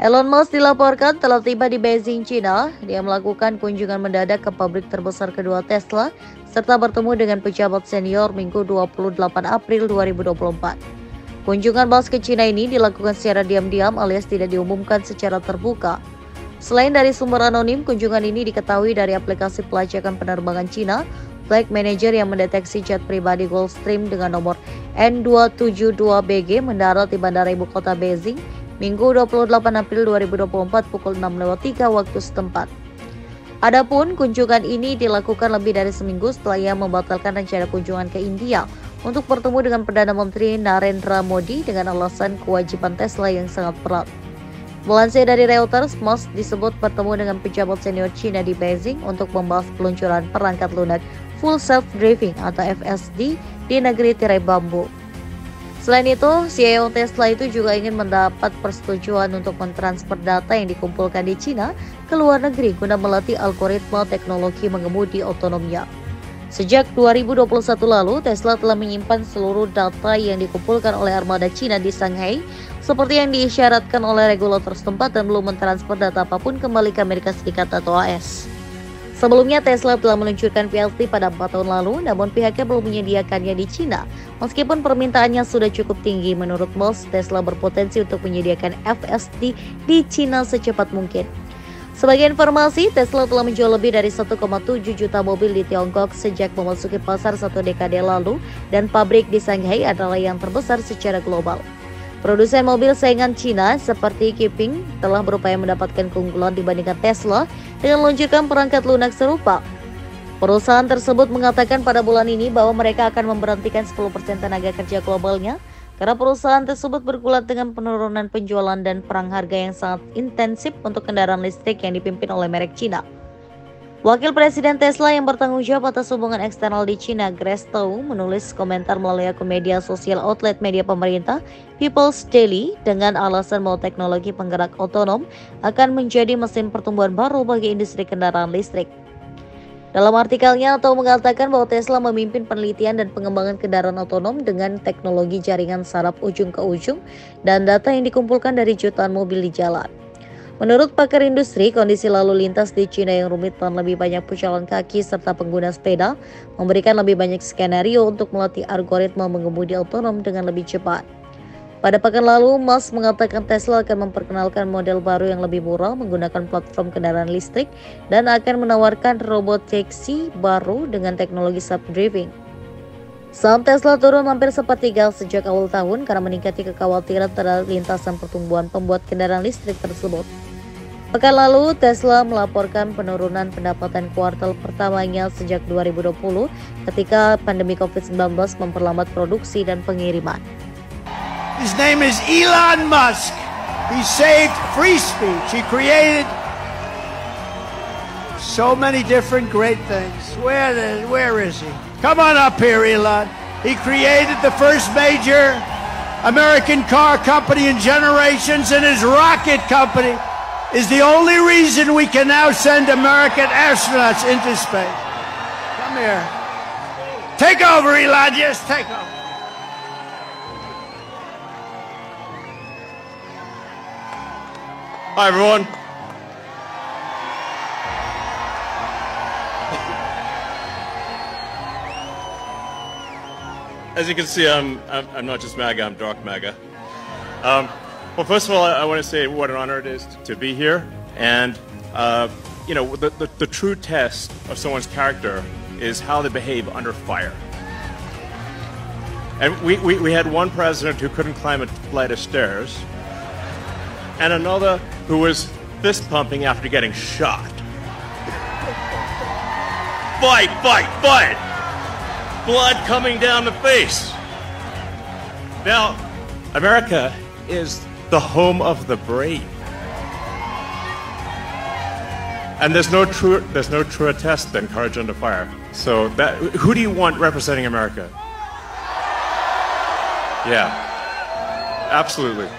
Elon Musk dilaporkan telah tiba di Beijing, China. Dia melakukan kunjungan mendadak ke pabrik terbesar kedua Tesla, serta bertemu dengan pejabat senior Minggu 28 April 2024. Kunjungan Musk ke China ini dilakukan secara diam-diam alias tidak diumumkan secara terbuka. Selain dari sumber anonim, kunjungan ini diketahui dari aplikasi pelacakan penerbangan China, Flight Manager yang mendeteksi jet pribadi Gulfstream dengan nomor N272BG mendarat di Bandara Ibu Kota Beijing, Minggu 28 April 2024 pukul 6.03 waktu setempat. Adapun kunjungan ini dilakukan lebih dari seminggu setelah ia membatalkan rencana kunjungan ke India untuk bertemu dengan Perdana Menteri Narendra Modi dengan alasan kewajiban Tesla yang sangat berat. Melansir dari Reuters, Musk disebut bertemu dengan pejabat senior China di Beijing untuk membahas peluncuran perangkat lunak Full Self-Driving atau FSD di negeri tirai bambu. Selain itu, CEO Tesla itu juga ingin mendapat persetujuan untuk mentransfer data yang dikumpulkan di China ke luar negeri guna melatih algoritma teknologi mengemudi otonomnya. Sejak 2021 lalu, Tesla telah menyimpan seluruh data yang dikumpulkan oleh armada China di Shanghai, seperti yang diisyaratkan oleh regulator setempat dan belum mentransfer data apapun kembali ke Amerika Serikat atau AS. Sebelumnya, Tesla telah meluncurkan PLT pada 4 tahun lalu, namun pihaknya belum menyediakannya di China. Meskipun permintaannya sudah cukup tinggi, menurut Musk, Tesla berpotensi untuk menyediakan FSD di China secepat mungkin. Sebagai informasi, Tesla telah menjual lebih dari 1,7 juta mobil di Tiongkok sejak memasuki pasar 1 dekade lalu, dan pabrik di Shanghai adalah yang terbesar secara global. Produsen mobil saingan China seperti Xpeng telah berupaya mendapatkan keunggulan dibandingkan Tesla dengan meluncurkan perangkat lunak serupa. Perusahaan tersebut mengatakan pada bulan ini bahwa mereka akan memberhentikan 10% tenaga kerja globalnya karena perusahaan tersebut bergulat dengan penurunan penjualan dan perang harga yang sangat intensif untuk kendaraan listrik yang dipimpin oleh merek China. Wakil Presiden Tesla yang bertanggung jawab atas hubungan eksternal di China, Grace Tao, menulis komentar melalui akun media sosial outlet media pemerintah, People's Daily, dengan alasan bahwa teknologi penggerak otonom akan menjadi mesin pertumbuhan baru bagi industri kendaraan listrik. Dalam artikelnya, Tao mengatakan bahwa Tesla memimpin penelitian dan pengembangan kendaraan otonom dengan teknologi jaringan saraf ujung ke ujung dan data yang dikumpulkan dari jutaan mobil di jalan. Menurut pakar industri, kondisi lalu lintas di China yang rumit dan lebih banyak pejalan kaki serta pengguna sepeda memberikan lebih banyak skenario untuk melatih algoritma mengemudi otonom dengan lebih cepat. Pada pekan lalu, Musk mengatakan Tesla akan memperkenalkan model baru yang lebih murah menggunakan platform kendaraan listrik dan akan menawarkan robot taksi baru dengan teknologi self-driving. Saham Tesla turun hampir sepertiga sejak awal tahun karena meningkatnya kekhawatiran terhadap lintasan pertumbuhan pembuat kendaraan listrik tersebut. Pekan lalu, Tesla melaporkan penurunan pendapatan kuartal pertamanya sejak 2020 ketika pandemi COVID-19 memperlambat produksi dan pengiriman. His name is Elon Musk. He saved free speech. He created so many different great things. Where is he? Come on up here, Elon. He created the first major American car company in generations, and his rocket company is the only reason we can now send American astronauts into space. Come here. Take over, Elon. Just take over. Hi, everyone. As you can see, I'm not just MAGA, I'm dark MAGA. Well, first of all, I want to say what an honor it is to be here. And, the true test of someone's character is how they behave under fire. And we had one president who couldn't climb a flight of stairs, and another who was fist pumping after getting shot. Fight, fight, fight! Blood coming down the face. Now, America is the home of the brave. And there's no truer test than courage under fire. So who do you want representing America? Yeah, absolutely.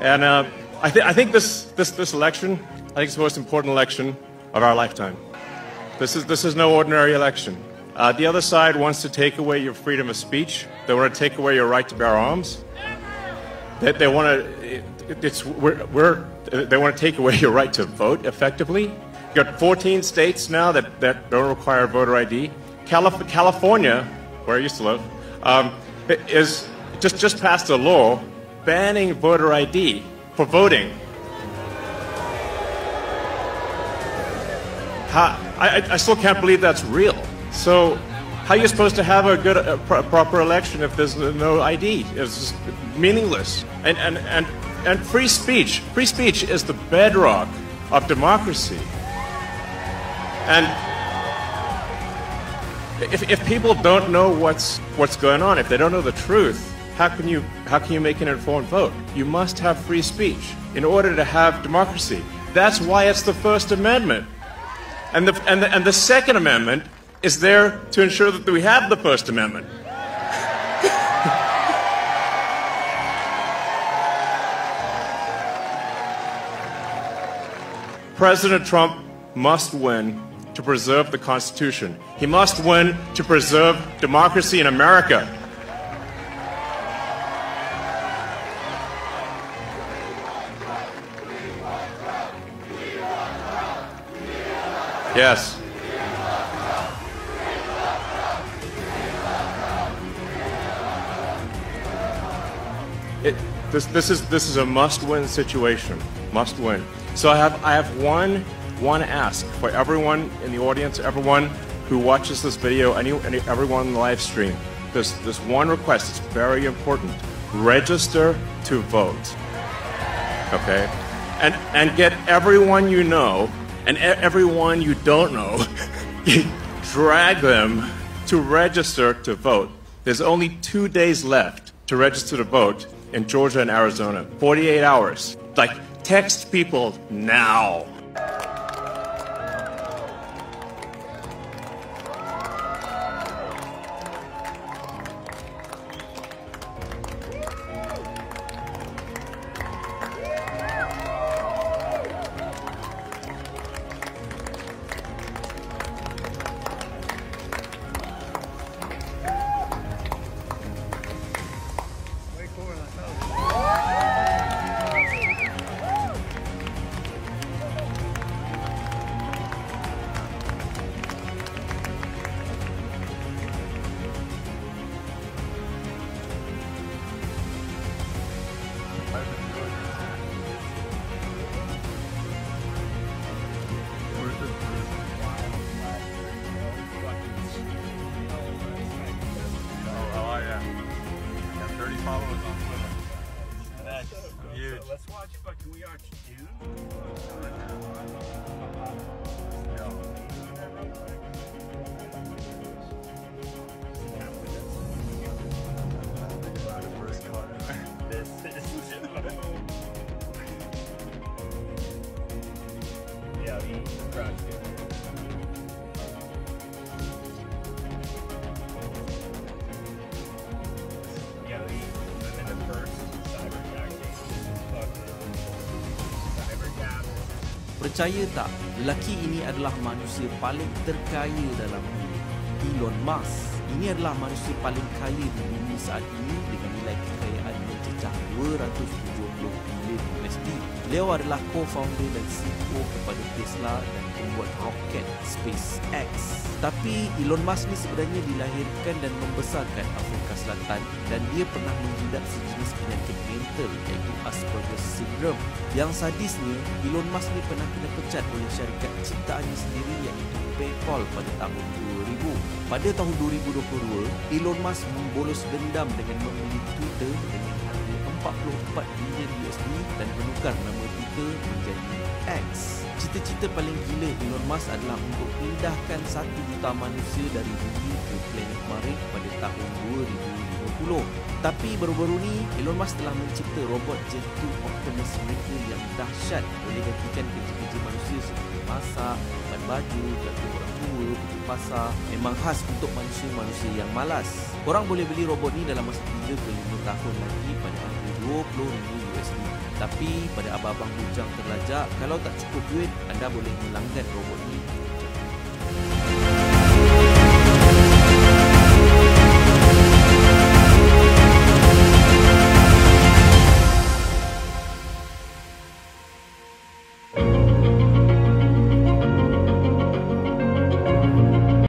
And I think this election, I think it's the most important election of our lifetime. This is no ordinary election. The other side wants to take away your freedom of speech. They want to take away your right to bear arms. They want they want to take away your right to vote effectively. You got 14 states now that don't require voter ID. California, where I used to live, is just passed a law banning voter ID for voting. I still can't believe that's real. So how are you supposed to have a proper election if there's no ID? It's just meaningless. And free speech is the bedrock of democracy. And if people don't know what's going on, if they don't know the truth, how can you make an informed vote? You must have free speech in order to have democracy. That's why it's the First Amendment. And the Second Amendment is there to ensure that we have the First Amendment. President Trump must win to preserve the Constitution. He must win to preserve democracy in America. Yes. This is a must-win situation. Must win. So I have one ask for everyone in the audience, everyone who watches this video, everyone in the live stream. This one request. It's very important. Register to vote. Okay, and get everyone you know and everyone you don't know, drag them to register to vote. There's only 2 days left to register to vote in Georgia and Arizona. 48 hours. Like, text people now. Let's watch fucking We Are Dude. Yeah, he crashed it. Percaya tak, lelaki ini adalah manusia paling terkaya dalam bumi. Elon Musk. Ini adalah manusia paling kaya di bumi saat ini dengan nilai kekayaan mencecah 270 bilion USD. Beliau adalah co-founder dan CEO kepada Tesla dan pembuat roket SpaceX. Tapi Elon Musk ni sebenarnya dilahirkan dan membesarkan Afrika Selatan dan dia pernah mengidap sejenis penyakit mental iaitu Asperger's syndrome. Yang sadis ni, Elon Musk ni pernah kena pecat oleh syarikat ciptaannya sendiri iaitu PayPal pada tahun 2000. Pada tahun 2022, Elon Musk membolos dendam dengan membeli Twitter dengan harga 44 bilion USD dan menukar nama Twitter menjadi X. Cita-cita paling gila Elon Musk adalah untuk pindahkan 1 juta manusia dari bumi ke planet Marikh pada tahun 2050. Tapi baru-baru ni Elon Musk telah mencipta robot Jet 2 Optimus mereka yang dahsyat, boleh gantikan kerja-kerja manusia seperti masak, bukan baju, jaga orang tua, pergi pasar. Memang khas untuk manusia-manusia yang malas. Korang boleh beli robot ni dalam masa 3 ke 5 tahun lagi pada harga 20,000 USD. Tapi pada abang-abang bujang terlajak, kalau tak cukup duit, anda boleh melanggan robot ni